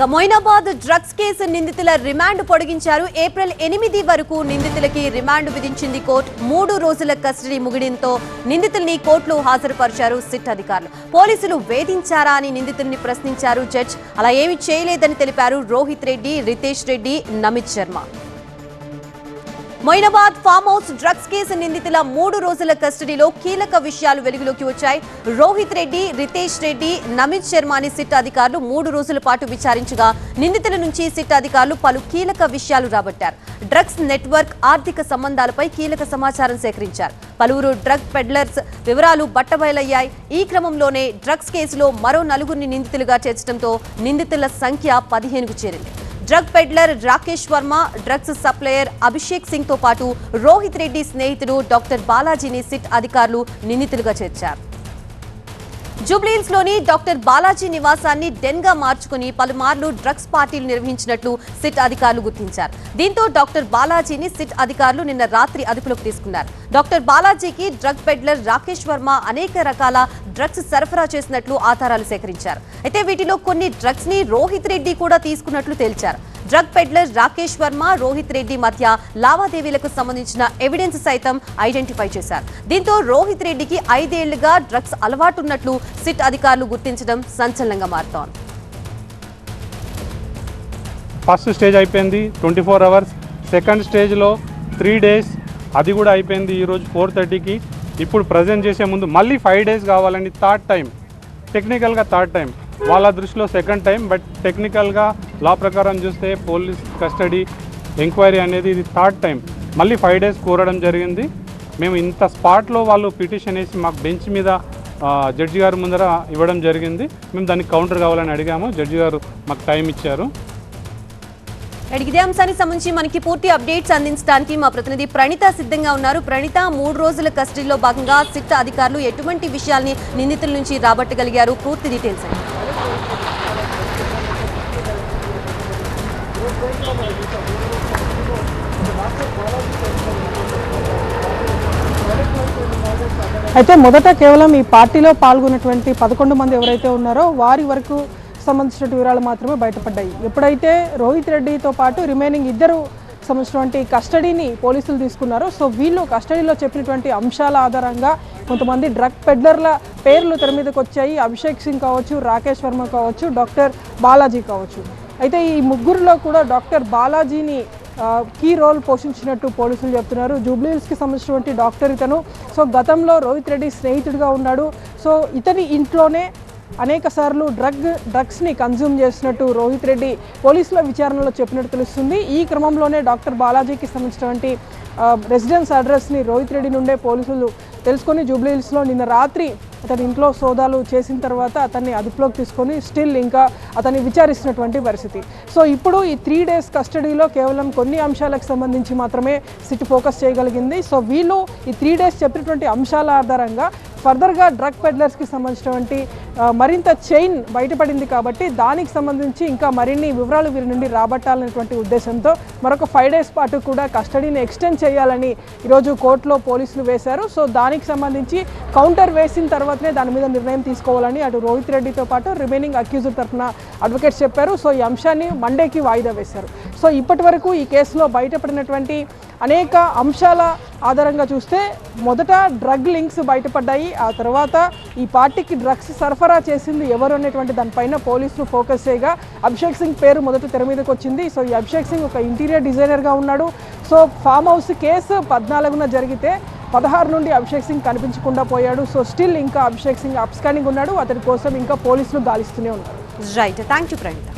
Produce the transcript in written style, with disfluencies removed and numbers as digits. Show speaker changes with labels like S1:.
S1: Moinabad drugs case నిందితుల remand పొడిగించారు. April 8 వరకు నిందితులకి remand విధించింది కోర్టు. 3 రోజుల కస్టడీ ముగియడంతో నిందితుల్ని కోర్టులో హాజరుపరిచారు సిట్ అధికారులు. పోలీసులు వేధించారా అని నిందితుల్ని ప్రశ్నించారు జడ్జ్. అలా ఏమీ చేయలేదని తెలిపారు Rohit Reddy, Ritesh Reddy, Namit Sharma. Moinabad farm house drugs case నిందితుల 3 రోజుల కస్టడీలో కీలక విషయాలు వెలుగులోకి వచ్చాయి. రోహిత్ రెడ్డి, రితేష్ రెడ్డి, నమిత్ శర్మని సిట్ అధికారులు 3 రోజుల పాటు విచారించగా నిందితుల నుంచి సిట్ అధికారులు పలు కీలక విషయాలు రాబట్టారు. డ్రగ్స్ నెట్వర్క్, ఆర్థిక సంబంధాలపై కీలక సమాచారం సేకరించారు. పలువురు డ్రగ్ పెడ్లర్స్ వివరాలు బట్టబయలయ్యాయి. ఈ క్రమంలోనే డ్రగ్స్ కేసులో మరో 4 నిందితులుగా చేర్చడంతో నిందితుల సంఖ్య 15కు చేరింది. Drug peddler Rakesh Varma, drugs supplier Abhishek Singh తో పాటు రోహిత్ రెడ్డి స్నేహితుడు డాక్టర్ బాలాజీని సిట్ అధికారులు నిందితులుగా చేర్చారు. జూబ్లీహిల్స్ లోని డాక్టర్ బాలాజీ నివాసాన్ని డెన్ గా మార్చుకుని పలుమార్లు డ్రగ్స్ పార్టీలు నిర్వహించినట్లు సిట్ అధికారులు గుర్తించారు. దీంతో డాక్టర్ బాలాజీని సిట్ అధికారులు నిన్న రాత్రి అదుపులోకి తీసుకున్నారు. డాక్టర్ బాలాజీకి డ్రగ్ పెడ్లర్ రాకేష్ వర్మ అనేక రకాల డ్రగ్స్ సరఫరా చేసినట్లు ఆధారాలు సేకరించారు. అయితే వీటిలో కొన్ని డ్రగ్స్ ని రోహిత్ రెడ్డి కూడా తీసుకున్నట్లు తేల్చారు. డ్రగ్ పెడ్లర్ రాకేష్ వర్మ, రోహిత్ రెడ్డి మధ్య లావాదేవీలకు సంబంధించిన ఎవిడెన్స్ సైతం ఐడెంటిఫై చేశారు. దీంతో రోహిత్ రెడ్డికి 5 ఏళ్లుగా డ్రగ్స్ అలవాటున్నట్లు సిట్ అధికారులు గుర్తించడం సంచలనంగా మారుతోంది.
S2: ఫస్ట్ స్టేజ్ అయిపోయింది 24 అవర్స్, సెకండ్ స్టేజ్లో 3 డేస్, అది కూడా అయిపోయింది ఈరోజు 4:30కి. ఇప్పుడు ప్రజెంట్ చేసే ముందు మళ్ళీ 5 డేస్ కావాలని థర్డ్ టైం, టెక్నికల్గా థర్డ్ టైం, వాళ్ళ దృష్టిలో సెకండ్ టైం, బట్ టెక్నికల్గా లా ప్రకారం చూస్తే పోలీస్ కస్టడీ ఎంక్వైరీ అనేది ఇది థర్డ్ టైం. మళ్ళీ 5 డేస్ కోరడం జరిగింది. మేము ఇంత స్పాట్లో వాళ్ళు పిటిషన్ వేసి మాకు బెంచ్ మీద జడ్జి గారు ముందర ఇవ్వడం జరిగింది. మేము దానికి కౌంటర్ కావాలని అడిగాము. జడ్జి గారు మాకు టైం ఇచ్చారు.
S1: ఇదే అంశానికి సంబంధించి మనకి పూర్తి అప్డేట్స్ అందించడానికి మా ప్రతినిధి ప్రణీత సిద్ధంగా ఉన్నారు. ప్రణీత, 3 రోజుల కస్టడీలో భాగంగా సిట్ అధికారులు ఎటువంటి విషయాల్ని నిందితుల నుంచి రాబట్టగలిగారు? పూర్తి డీటెయిల్స్ అండి.
S3: అయితే మొదట కేవలం ఈ పార్టీలో పాల్గొన్నటువంటి 11 మంది ఎవరైతే ఉన్నారో వారి వరకు సంబంధించిన వివరాలు మాత్రమే బయటపడ్డాయి. ఎప్పుడైతే రోహిత్ రెడ్డితో పాటు రిమైనింగ్ 2 సంబంధించినటువంటి కస్టడీని పోలీసులు తీసుకున్నారు. సో వీళ్ళు కస్టడీలో చెప్పినటువంటి అంశాల ఆధారంగా కొంతమంది డ్రగ్ పెడ్లర్ల పేర్లు తెర మీదకి వచ్చాయి. అభిషేక్ సింగ్ కావచ్చు, రాకేష్ వర్మ కావచ్చు, డాక్టర్ బాలాజీ కావచ్చు. అయితే ఈ ముగ్గురులో కూడా డాక్టర్ బాలాజీని కీ రోల్ పోషించినట్టు పోలీసులు చెప్తున్నారు. జూబ్లీహిల్స్కి సంబంధించినటువంటి డాక్టర్ ఇతను. సో గతంలో రోహిత్ రెడ్డి స్నేహితుడిగా ఉన్నాడు. సో ఇతని ఇంట్లోనే అనేక సార్లు డ్రగ్స్ని కన్జ్యూమ్ చేసినట్టు రోహిత్ రెడ్డి పోలీసుల విచారణలో చెప్పినట్టు తెలుస్తుంది. ఈ క్రమంలోనే డాక్టర్ బాలాజీకి సంబంధించినటువంటి రెసిడెన్స్ అడ్రస్ని రోహిత్ రెడ్డి నుండే పోలీసులు తెలుసుకొని జూబ్లీహిల్స్లో నిన్న రాత్రి అతని ఇంట్లో సోదాలు చేసిన తర్వాత అతన్ని అదుపులోకి తీసుకొని స్టిల్ ఇంకా అతన్ని విచారిస్తున్నటువంటి పరిస్థితి. సో ఇప్పుడు ఈ 3 డేస్ కస్టడీలో కేవలం కొన్ని అంశాలకు సంబంధించి మాత్రమే సిట్ ఫోకస్ చేయగలిగింది. సో వీళ్ళు ఈ 3 డేస్ చెప్పినటువంటి అంశాల ఆధారంగా ఫర్దర్గా డ్రగ్ పెడ్లర్స్కి సంబంధించినటువంటి మరింత చైన్ బయటపడింది కాబట్టి దానికి సంబంధించి ఇంకా మరిన్ని వివరాలు వీరి నుండి రాబట్టాలనేటువంటి ఉద్దేశంతో మరొక 5 డేస్ పాటు కూడా కస్టడీని ఎక్స్టెండ్ చేయాలని ఈరోజు కోర్టులో పోలీసులు వేశారు. సో దానికి సంబంధించి కౌంటర్ వేసిన తర్వాతనే దాని మీద నిర్ణయం తీసుకోవాలని అటు రోహిత్ రెడ్డితో పాటు రిమైనింగ్ అక్యూజర్ తరఫున అడ్వకేట్స్ చెప్పారు. సో ఈ అంశాన్ని మండేకి వాయిదా వేశారు. సో ఇప్పటి వరకు ఈ కేసులో బయటపడినటువంటి అనేక అంశాల ఆధారంగా చూస్తే మొదట డ్రగ్ లింక్స్ బయటపడ్డాయి. ఆ తర్వాత ఈ పార్టీకి డ్రగ్స్ సరఫరా చేసింది ఎవరు అనేటువంటి దానిపైన పోలీసులు ఫోకస్ చేయగా అభిషేక్ సింగ్ పేరు మొదట తెర మీదకి వచ్చింది. సో ఈ అభిషేక్ సింగ్ ఒక ఇంటీరియర్ డిజైనర్గా ఉన్నాడు. సో ఫామ్ హౌస్ కేసు 14న జరిగితే 16 నుండి అభిషేక్ సింగ్ కనిపించకుండా పోయాడు. సో స్టిల్ ఇంకా అభిషేక్ సింగ్ అబ్స్కాండింగ్ ఉన్నాడు. అతని కోసం ఇంకా పోలీసులు గాలిస్తూనే ఉన్నారు.
S1: Right, thank you Praneetha.